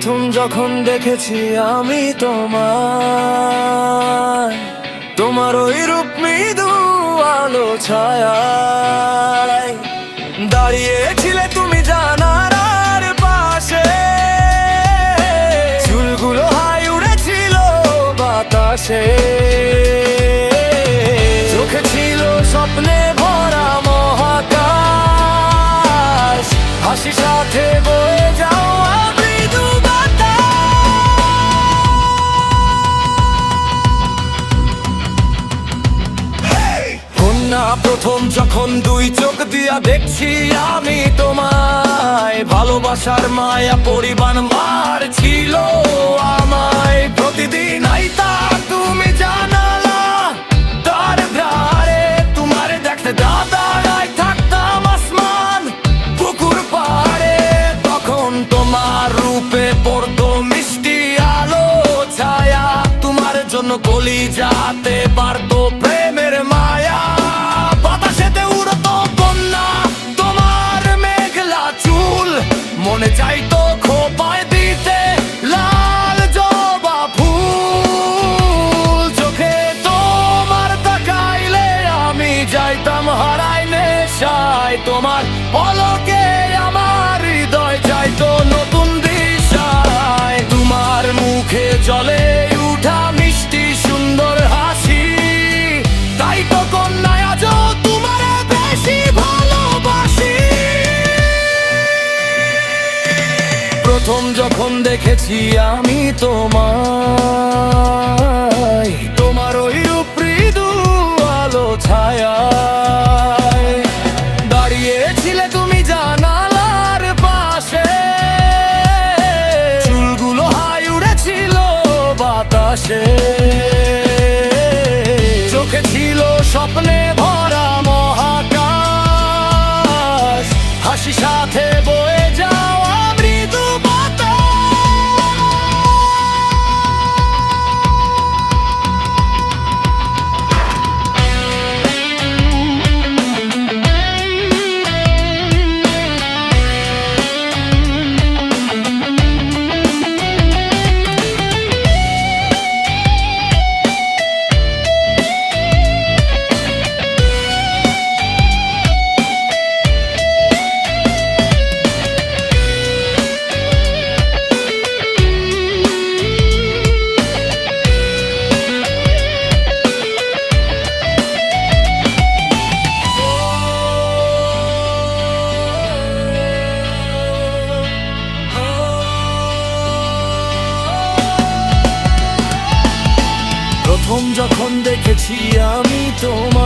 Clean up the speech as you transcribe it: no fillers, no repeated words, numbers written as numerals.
প্রথম যখন দেখেছি আমি তোমায়, তোমার ওই রূপ মৃদু আলো ছায়ায় দাঁড়িয়েছিলে তুমি জানালার পাশে, চুলগুলো হাই উড়েছিল বাতাসে, চোখে ছিল স্বপ্নে ভরা মহাকাশ, হাসি সাথে বয়ে যাওয়া মৃদু কন্যা। প্রথম যখন দুই চোখ দিয়া দেখছি আমি তোমায়, ভালোবাসার মায়া পরিমাণ মার ছিল আমায়। প্রতিদিন আইতা তুমি জানালা তার ধারে, তোমার দেখতে দাদারাই থাকতাম আসমান পুকুর পাড়ে। তখন তোমার রূপে পড়তো মিষ্টি আলো ছায়া, তোমার জন্য কলিজাতে বাড়তো প্রেমের মায়া। বাতাসেতে উড়তো কন্যা তোমার মেঘলা চুল, মনে চাইতো খোপায় দিতে লাল জবা ফুল। চোখে তোমার তাকাইলে আমি যাইতাম হারাই নেশায়, তোমার পলকে আমার হৃদয় যাইতো নতুন দিশায়। তোমার মুখে জলে উঠা মিষ্টি সুন্দর হাসি, তাই তো কন্যায় আজও তোমার বেশি ভালোবাসি। প্রথম যখন দেখেছি আমি তোমায়, তোমার ওই রূপ মৃদু আলো ছায়ায় দাঁড়িয়েছিলে তুমি জানালার পাশে, চুলগুলো হাই উড়েছিল বাতাসে, চোখে ছিল স্বপ্নে ভরা মহাকাশ, হাসি সাথে বয়ে যাওয়া মৃদু প্রথম যখন দেখেছি আমি তোমায়।